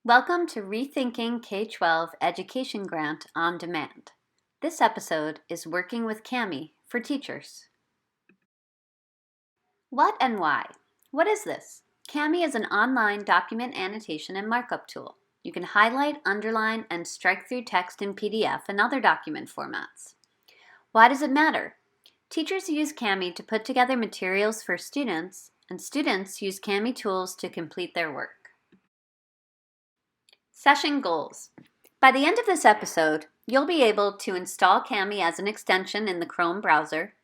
Welcome to Rethinking K-12 Education Grant on Demand. This episode is Working with Kami for Teachers. What and why? What is this? Kami is an online document annotation and markup tool. You can highlight, underline, and strike through text in PDF and other document formats. Why does it matter? Teachers use Kami to put together materials for students, and students use Kami tools to complete their work. Session goals. By the end of this episode, you'll be able to install Kami as an extension in the Chrome browser,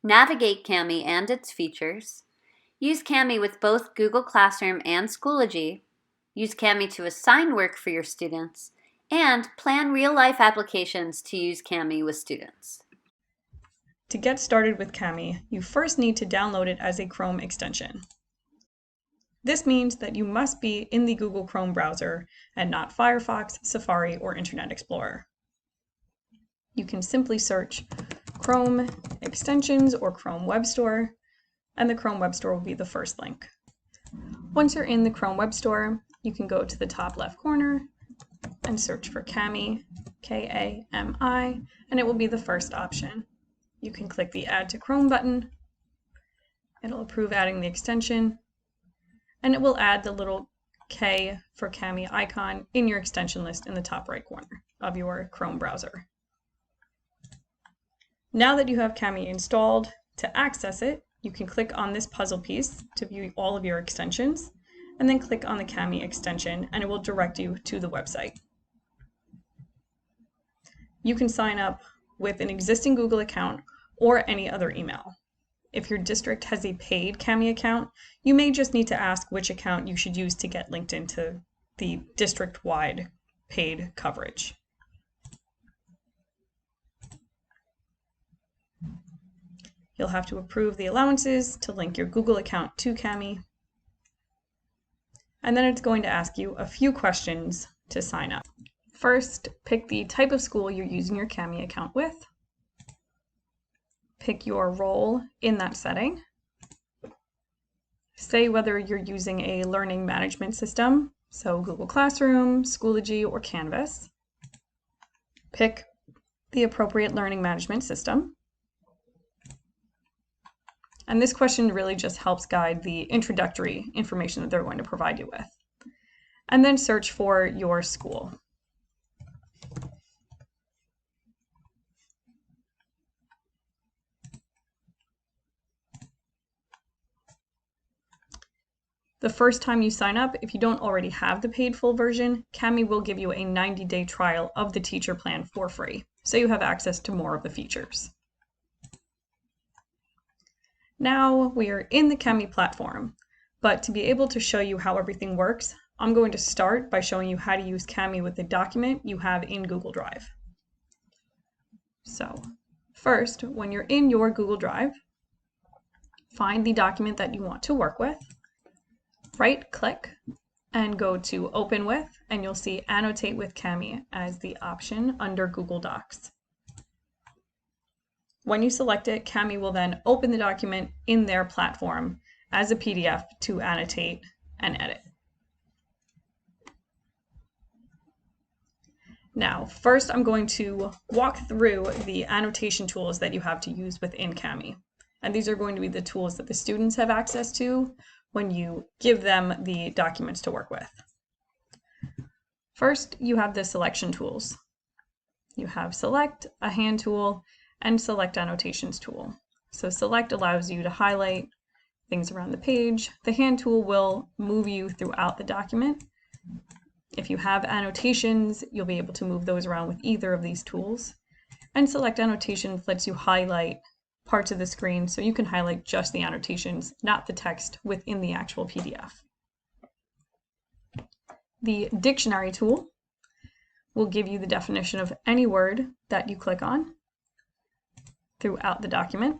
navigate Kami and its features, use Kami with both Google Classroom and Schoology, use Kami to assign work for your students, and plan real-life applications to use Kami with students. To get started with Kami, you first need to download it as a Chrome extension. This means that you must be in the Google Chrome browser and not Firefox, Safari, or Internet Explorer. You can simply search Chrome extensions or Chrome Web Store, and the Chrome Web Store will be the first link. Once you're in the Chrome Web Store, you can go to the top left corner and search for Kami, K-A-M-I, and it will be the first option. You can click the Add to Chrome button. It'll approve adding the extension, and it will add the little K for Kami icon in your extension list in the top right corner of your Chrome browser. Now that you have Kami installed, to access it, you can click on this puzzle piece to view all of your extensions, and then click on the Kami extension, and it will direct you to the website. You can sign up with an existing Google account or any other email. If your district has a paid Kami account, you may just need to ask which account you should use to get linked into the district-wide paid coverage. You'll have to approve the allowances to link your Google account to Kami. And then it's going to ask you a few questions to sign up. First, pick the type of school you're using your Kami account with. Pick your role in that setting. Say whether you're using a learning management system, so Google Classroom, Schoology, or Canvas. Pick the appropriate learning management system. And this question really just helps guide the introductory information that they're going to provide you with. And then search for your school. The first time you sign up, if you don't already have the paid full version, Kami will give you a 90-day trial of the teacher plan for free, so you have access to more of the features. Now we are in the Kami platform, but to be able to show you how everything works, I'm going to start by showing you how to use Kami with the document you have in Google Drive. So first, when you're in your Google Drive, find the document that you want to work with. Right-click and go to Open With, and you'll see Annotate with Kami as the option under Google Docs. When you select it, Kami will then open the document in their platform as a PDF to annotate and edit. Now, first I'm going to walk through the annotation tools that you have to use within Kami. And these are going to be the tools that the students have access to when you give them the documents to work with. First, you have the selection tools. You have Select, a hand tool, and Select Annotations tool. So Select allows you to highlight things around the page. The hand tool will move you throughout the document. If you have annotations, you'll be able to move those around with either of these tools. And Select Annotations lets you highlight parts of the screen, so you can highlight just the annotations, not the text within the actual PDF. The dictionary tool will give you the definition of any word that you click on throughout the document,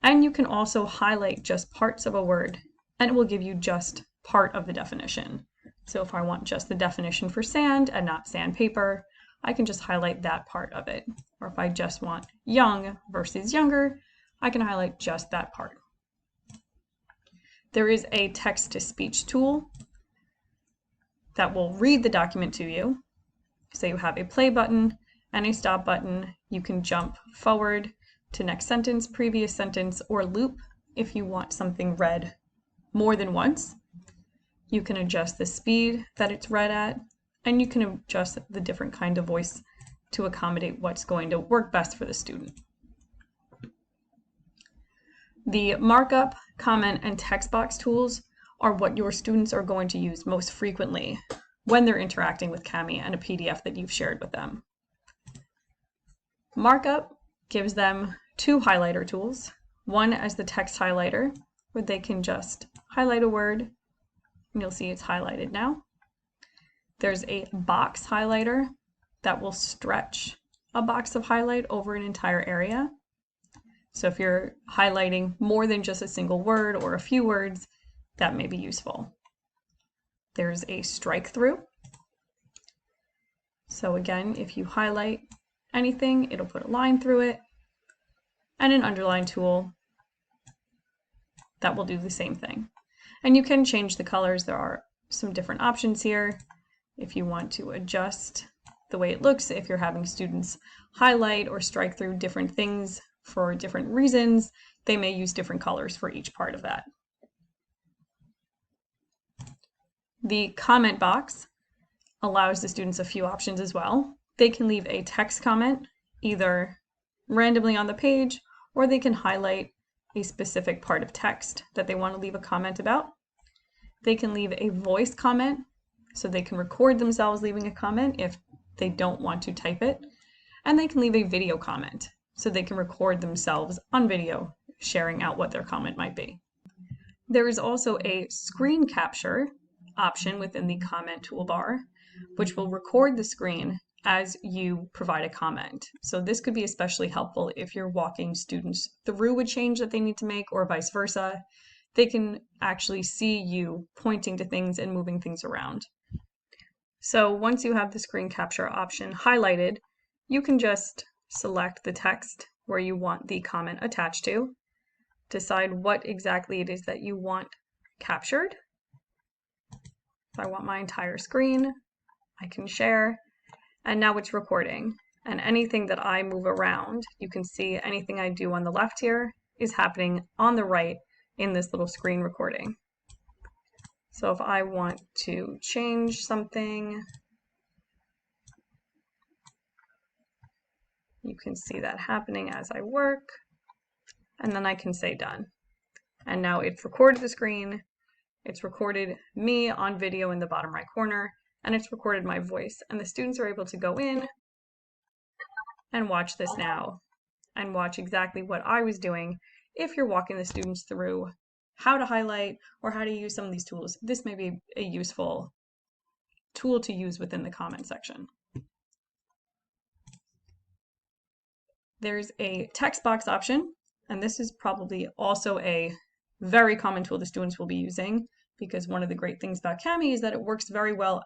and you can also highlight just parts of a word, and it will give you just part of the definition. So if I want just the definition for sand and not sandpaper, I can just highlight that part of it. Or if I just want young versus younger, I can highlight just that part. There is a text-to-speech tool that will read the document to you. So you have a play button and a stop button. You can jump forward to next sentence, previous sentence, or loop if you want something read more than once. You can adjust the speed that it's read at, and you can adjust the different kind of voice to accommodate what's going to work best for the student. The markup, comment, and text box tools are what your students are going to use most frequently when they're interacting with Kami and a PDF that you've shared with them. Markup gives them two highlighter tools. One as the text highlighter, where they can just highlight a word, and you'll see it's highlighted now. There's a box highlighter that will stretch a box of highlight over an entire area. So if you're highlighting more than just a single word or a few words, that may be useful. There's a strike through. So again, if you highlight anything, it'll put a line through it, and an underline tool that will do the same thing. And you can change the colors. There are some different options here. If you want to adjust the way it looks, if you're having students highlight or strike through different things for different reasons, they may use different colors for each part of that. The comment box allows the students a few options as well. They can leave a text comment either randomly on the page, or they can highlight a specific part of text that they want to leave a comment about. They can leave a voice comment, so they can record themselves leaving a comment if they don't want to type it. And they can leave a video comment, so they can record themselves on video, sharing out what their comment might be. There is also a screen capture option within the comment toolbar, which will record the screen as you provide a comment. So this could be especially helpful if you're walking students through a change that they need to make, or vice versa. They can actually see you pointing to things and moving things around. So once you have the screen capture option highlighted, you can just select the text where you want the comment attached to, decide what exactly it is that you want captured. If I want my entire screen, I can share, and now it's recording. And anything that I move around, you can see anything I do on the left here is happening on the right in this little screen recording. So if I want to change something, you can see that happening as I work, and then I can say done. And now it's recorded the screen, it's recorded me on video in the bottom right corner, and it's recorded my voice. And the students are able to go in and watch this now and watch exactly what I was doing. If you're walking the students through how to highlight or how to use some of these tools, this may be a useful tool to use within the comment section. There's a text box option, and this is probably also a very common tool the students will be using, because one of the great things about Kami is that it works very well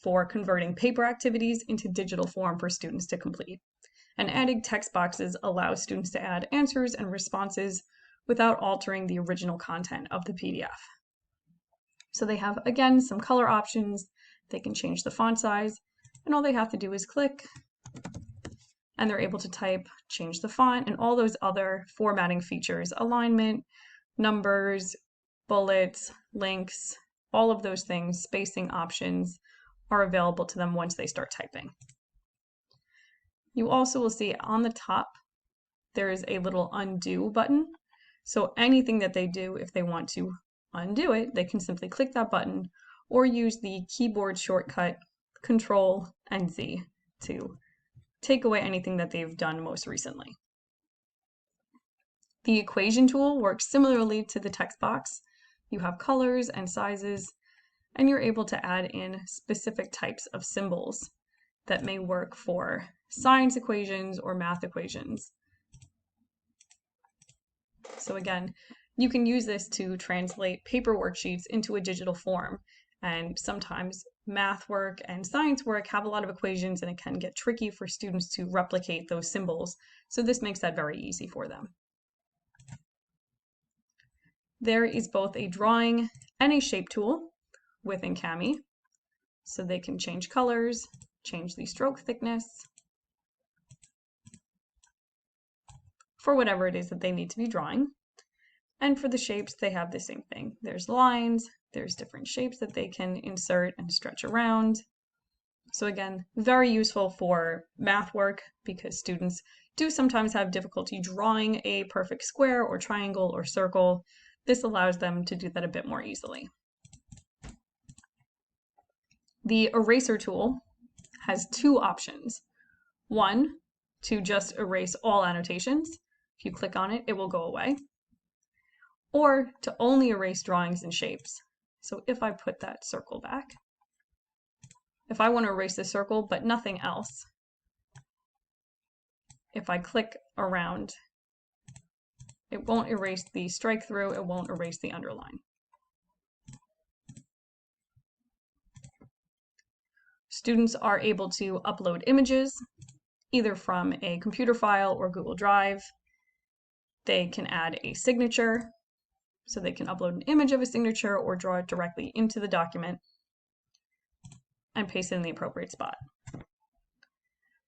for converting paper activities into digital form for students to complete. And adding text boxes allows students to add answers and responses without altering the original content of the PDF. So they have, again, some color options. They can change the font size, and all they have to do is click, and they're able to type, change the font, and all those other formatting features, alignment, numbers, bullets, links, all of those things, spacing options are available to them once they start typing. You also will see on the top, there is a little undo button. So anything that they do, if they want to undo it, they can simply click that button or use the keyboard shortcut Control and Z to take away anything that they've done most recently. The equation tool works similarly to the text box. You have colors and sizes, and you're able to add in specific types of symbols that may work for science equations or math equations. So again, you can use this to translate paper worksheets into a digital form. And sometimes math work and science work have a lot of equations, and it can get tricky for students to replicate those symbols. So this makes that very easy for them. There is both a drawing and a shape tool within Kami. so they can change colors, change the stroke thickness, for whatever it is that they need to be drawing. And for the shapes, they have the same thing. There's lines, there's different shapes that they can insert and stretch around. So again, very useful for math work because students do sometimes have difficulty drawing a perfect square or triangle or circle. This allows them to do that a bit more easily. The eraser tool has two options. One, to just erase all annotations. If you click on it, it will go away. Or to only erase drawings and shapes. So if I put that circle back, if I want to erase the circle but nothing else, if I click around, it won't erase the strike through, it won't erase the underline. Students are able to upload images, either from a computer file or Google Drive. They can add a signature, so they can upload an image of a signature or draw it directly into the document and paste it in the appropriate spot.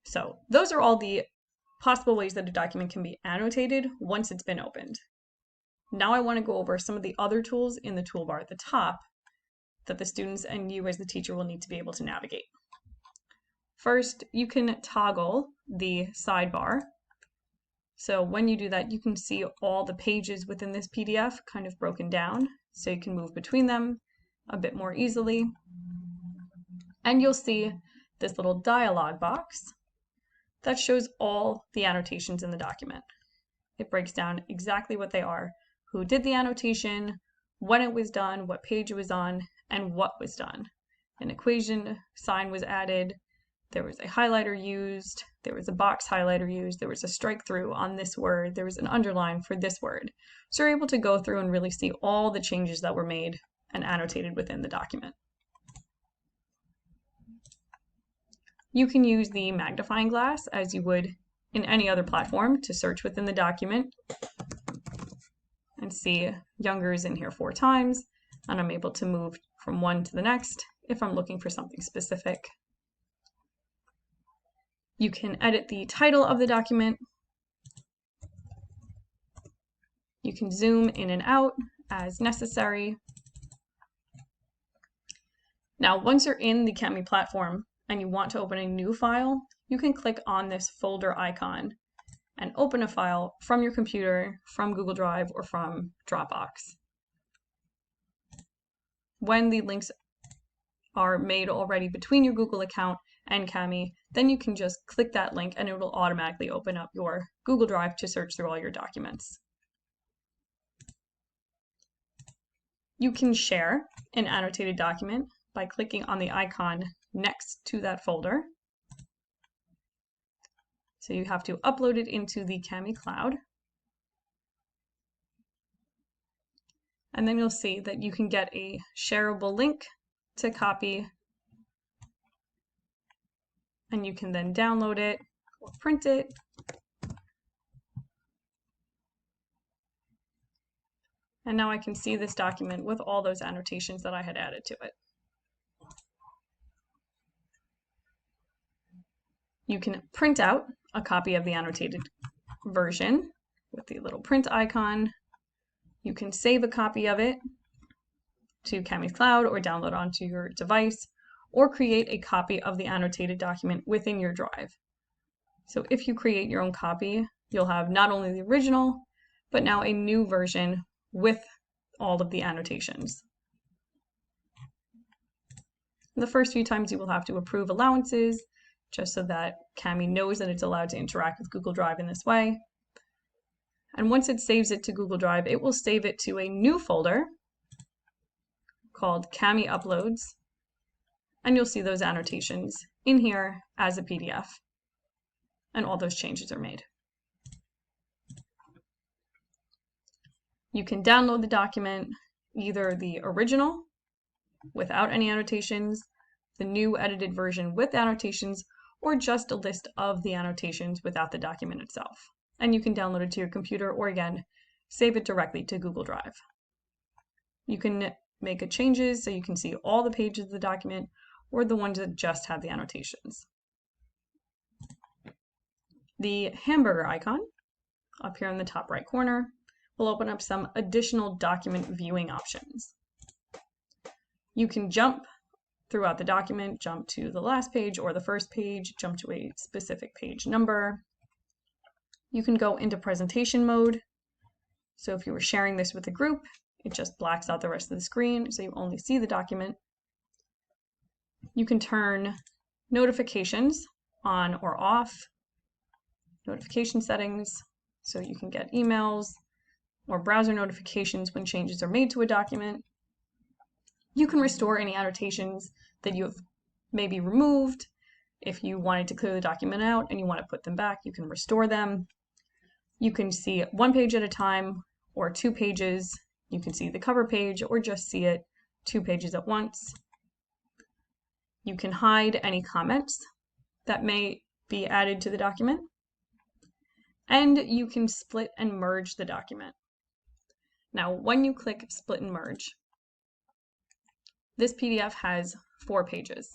So those are all the possible ways that a document can be annotated once it's been opened. Now I want to go over some of the other tools in the toolbar at the top that the students and you as the teacher will need to be able to navigate. First, you can toggle the sidebar. So when you do that, you can see all the pages within this PDF kind of broken down, so you can move between them a bit more easily. And you'll see this little dialog box that shows all the annotations in the document. It breaks down exactly what they are, who did the annotation, when it was done, what page it was on, and what was done. An equation sign was added, there was a highlighter used, there was a box highlighter used, there was a strike through on this word, there was an underline for this word. So you're able to go through and really see all the changes that were made and annotated within the document. You can use the magnifying glass as you would in any other platform to search within the document and see younger is in here 4 times, and I'm able to move from one to the next if I'm looking for something specific. You can edit the title of the document. You can zoom in and out as necessary. Now, once you're in the Kami platform and you want to open a new file, you can click on this folder icon and open a file from your computer, from Google Drive, or from Dropbox. When the links are made already between your Google account and Kami, then you can just click that link and it will automatically open up your Google Drive to search through all your documents. You can share an annotated document by clicking on the icon next to that folder. So you have to upload it into the Kami cloud. And then you'll see that you can get a shareable link to copy, and you can then download it or print it. And now I can see this document with all those annotations that I had added to it. You can print out a copy of the annotated version with the little print icon. You can save a copy of it to Kami's Cloud or download onto your device, or create a copy of the annotated document within your drive. So if you create your own copy, you'll have not only the original, but now a new version with all of the annotations. The first few times you will have to approve allowances, just so that Kami knows that it's allowed to interact with Google Drive in this way. And once it saves it to Google Drive, it will save it to a new folder called Kami Uploads, and you'll see those annotations in here as a PDF, and all those changes are made. You can download the document, either the original without any annotations, the new edited version with annotations, or just a list of the annotations without the document itself. And you can download it to your computer, or again, save it directly to Google Drive. You can make changes so you can see all the pages of the document, or the ones that just have the annotations. The hamburger icon up here in the top right corner will open up some additional document viewing options. You can jump throughout the document, jump to the last page or the first page, jump to a specific page number. You can go into presentation mode. So if you were sharing this with a group, it just blacks out the rest of the screen, so you only see the document. You can turn notifications on or off, notification settings, so you can get emails or browser notifications when changes are made to a document. You can restore any annotations that you have maybe removed. If you wanted to clear the document out and you want to put them back, you can restore them. You can see one page at a time or 2 pages. You can see the cover page or just see it 2 pages at once. You can hide any comments that may be added to the document. And you can split and merge the document. Now, when you click split and merge, this PDF has 4 pages.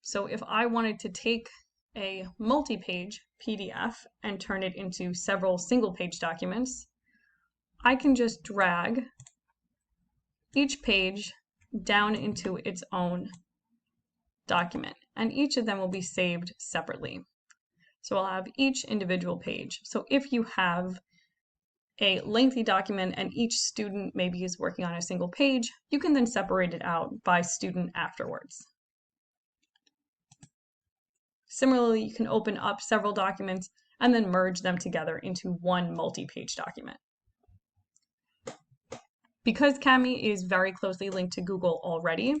So if I wanted to take a multi-page PDF and turn it into several single-page documents, I can just drag each page down into its own document, and each of them will be saved separately. So I'll have each individual page. So if you have a lengthy document and each student maybe is working on a single page, you can then separate it out by student afterwards. Similarly, you can open up several documents and then merge them together into one multi-page document. Because Kami is very closely linked to Google already,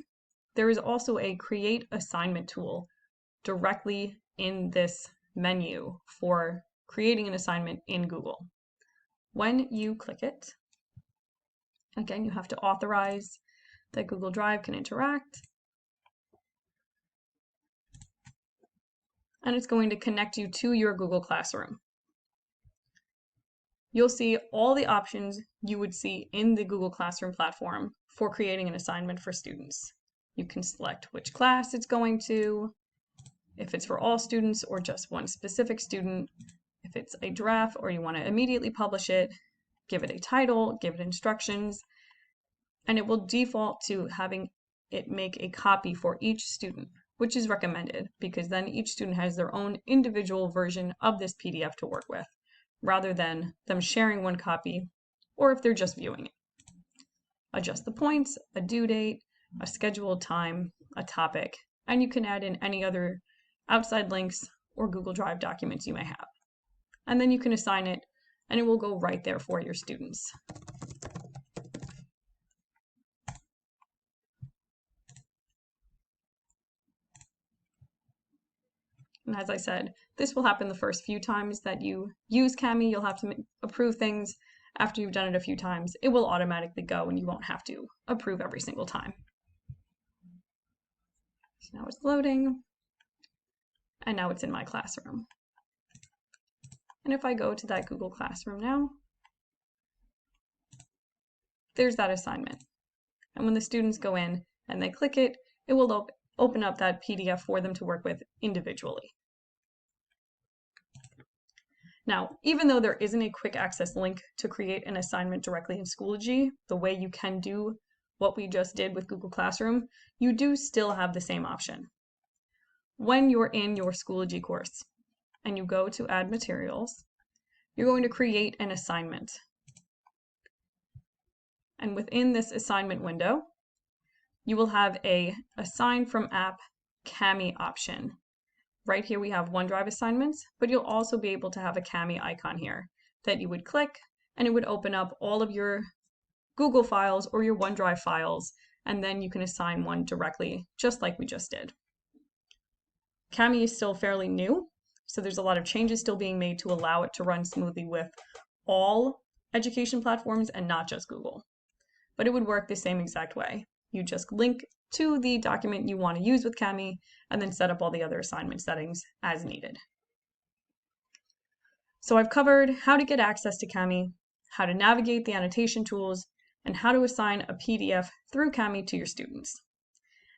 there is also a Create Assignment tool directly in this menu for creating an assignment in Google. When you click it, again, you have to authorize that Google Drive can interact. And it's going to connect you to your Google Classroom. You'll see all the options you would see in the Google Classroom platform for creating an assignment for students. You can select which class it's going to, if it's for all students or just one specific student, if it's a draft or you want to immediately publish it, give it a title, give it instructions, and it will default to having it make a copy for each student, which is recommended because then each student has their own individual version of this PDF to work with, rather than them sharing one copy, or if they're just viewing it. Adjust the points, a due date, a scheduled time, a topic, and you can add in any other outside links or Google Drive documents you may have. And then you can assign it, and it will go right there for your students. And as I said, this will happen the first few times that you use Kami. You'll have to approve things. After you've done it a few times, it will automatically go and you won't have to approve every single time. So now it's loading, and now it's in my classroom. And if I go to that Google Classroom now, there's that assignment. And when the students go in and they click it, it will open up that PDF for them to work with individually. Now, even though there isn't a quick access link to create an assignment directly in Schoology, the way you can do what we just did with Google Classroom, you do still have the same option. When you're in your Schoology course and you go to Add Materials, you're going to create an assignment. And within this assignment window, you will have a Assign from App Kami option. Right here we have OneDrive assignments, but you'll also be able to have a Kami icon here that you would click and it would open up all of your Google files or your OneDrive files, and then you can assign one directly, just like we just did. Kami is still fairly new, so there's a lot of changes still being made to allow it to run smoothly with all education platforms and not just Google. But it would work the same exact way. You just link to the document you want to use with Kami and then set up all the other assignment settings as needed. So I've covered how to get access to Kami, how to navigate the annotation tools, and how to assign a PDF through Kami to your students.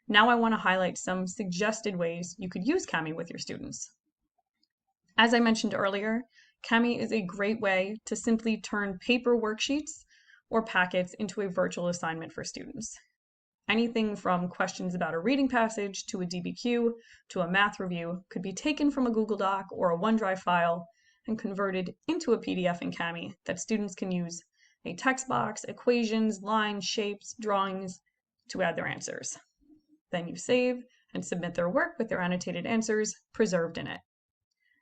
Now I want to highlight some suggested ways you could use Kami with your students. As I mentioned earlier, Kami is a great way to simply turn paper worksheets or packets into a virtual assignment for students. Anything from questions about a reading passage to a DBQ to a math review could be taken from a Google Doc or a OneDrive file and converted into a PDF in Kami that students can use a text box, equations, lines, shapes, drawings to add their answers. Then you save and submit their work with their annotated answers preserved in it.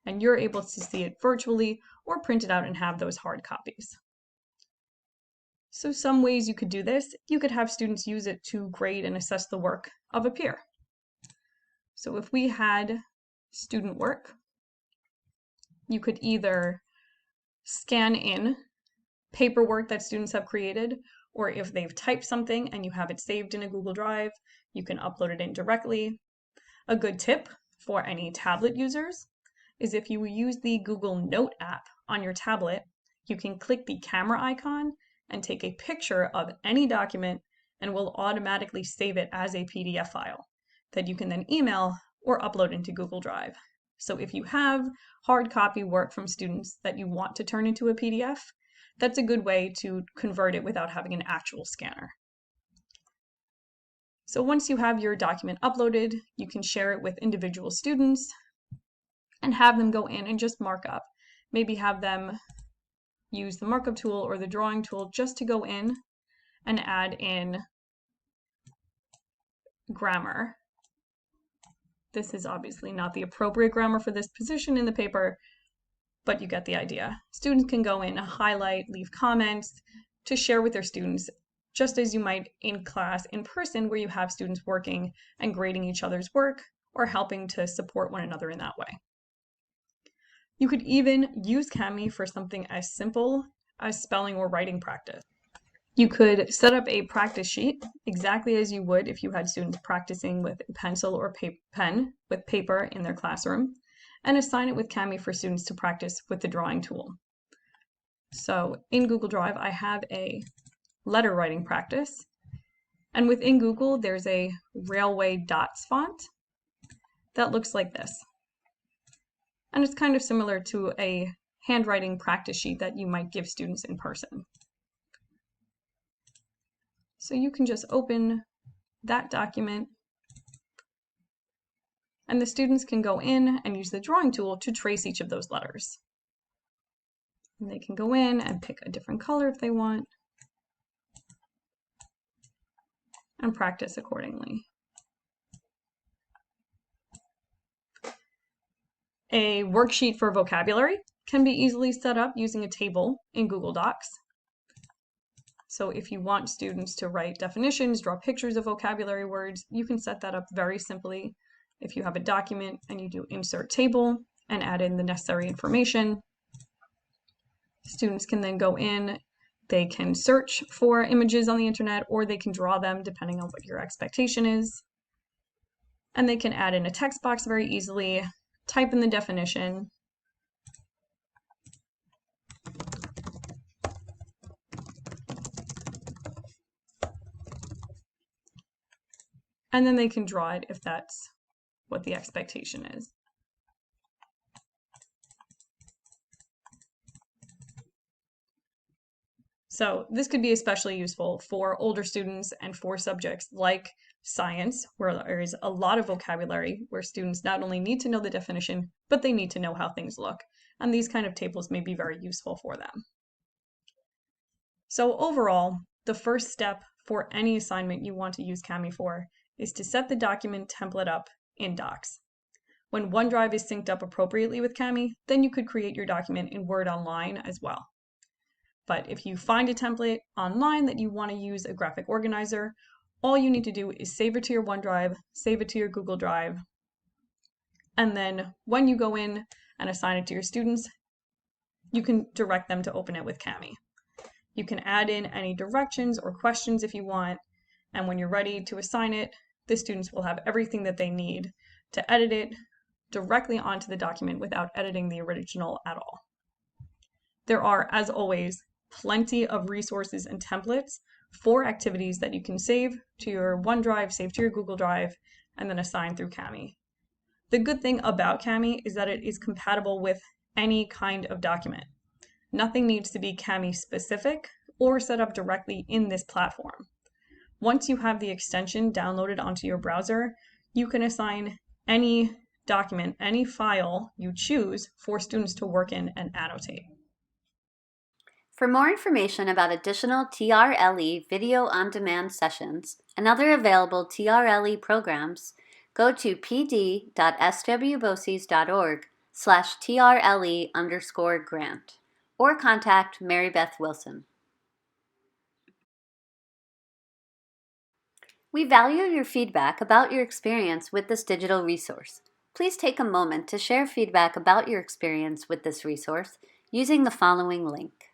And you're able to see it virtually or print it out and have those hard copies. So some ways you could do this, you could have students use it to grade and assess the work of a peer. So if we had student work, you could either scan in paperwork that students have created, or if they've typed something and you have it saved in a Google Drive, you can upload it in directly. A good tip for any tablet users is if you use the Google Note app on your tablet, you can click the camera icon and take a picture of any document and will automatically save it as a PDF file that you can then email or upload into Google Drive. So if you have hard copy work from students that you want to turn into a PDF, that's a good way to convert it without having an actual scanner. So once you have your document uploaded, you can share it with individual students and have them go in and just mark up. Maybe have them use the markup tool or the drawing tool just to go in and add in grammar. This is obviously not the appropriate grammar for this position in the paper, but you get the idea. Students can go in, highlight, leave comments to share with their students, just as you might in class in person where you have students working and grading each other's work or helping to support one another in that way. You could even use Kami for something as simple as spelling or writing practice. You could set up a practice sheet exactly as you would if you had students practicing with a pencil or pen with paper in their classroom, and assign it with Kami for students to practice with the drawing tool. So in Google Drive, I have a letter writing practice, and within Google, there's a Railway Dots font that looks like this. And it's kind of similar to a handwriting practice sheet that you might give students in person. So you can just open that document, and the students can go in and use the drawing tool to trace each of those letters. And they can go in and pick a different color if they want, and practice accordingly. A worksheet for vocabulary can be easily set up using a table in Google Docs. So if you want students to write definitions, draw pictures of vocabulary words, you can set that up very simply. If you have a document and you do insert table and add in the necessary information, students can then go in, they can search for images on the internet, or they can draw them depending on what your expectation is. And they can add in a text box very easily, type in the definition, and then they can draw it if that's what the expectation is. So this could be especially useful for older students and for subjects like science, where there is a lot of vocabulary, where students not only need to know the definition, but they need to know how things look. And these kind of tables may be very useful for them. So overall, the first step for any assignment you want to use Kami for is to set the document template up in Docs. When OneDrive is synced up appropriately with Kami, then you could create your document in Word Online as well. But if you find a template online that you want to use a graphic organizer, all you need to do is save it to your OneDrive, save it to your Google Drive, and then when you go in and assign it to your students, you can direct them to open it with Kami. You can add in any directions or questions if you want, and when you're ready to assign it, the students will have everything that they need to edit it directly onto the document without editing the original at all. There are, as always, plenty of resources and templates 4 activities that you can save to your OneDrive, save to your Google Drive, and then assign through Kami. The good thing about Kami is that it is compatible with any kind of document. Nothing needs to be Kami specific or set up directly in this platform. Once you have the extension downloaded onto your browser, you can assign any document, any file you choose for students to work in and annotate. For more information about additional TRLE video on-demand sessions and other available TRLE programs, go to pd.swboces.org/TRLE_grant or contact Mary Beth Wilson. We value your feedback about your experience with this digital resource. Please take a moment to share feedback about your experience with this resource using the following link.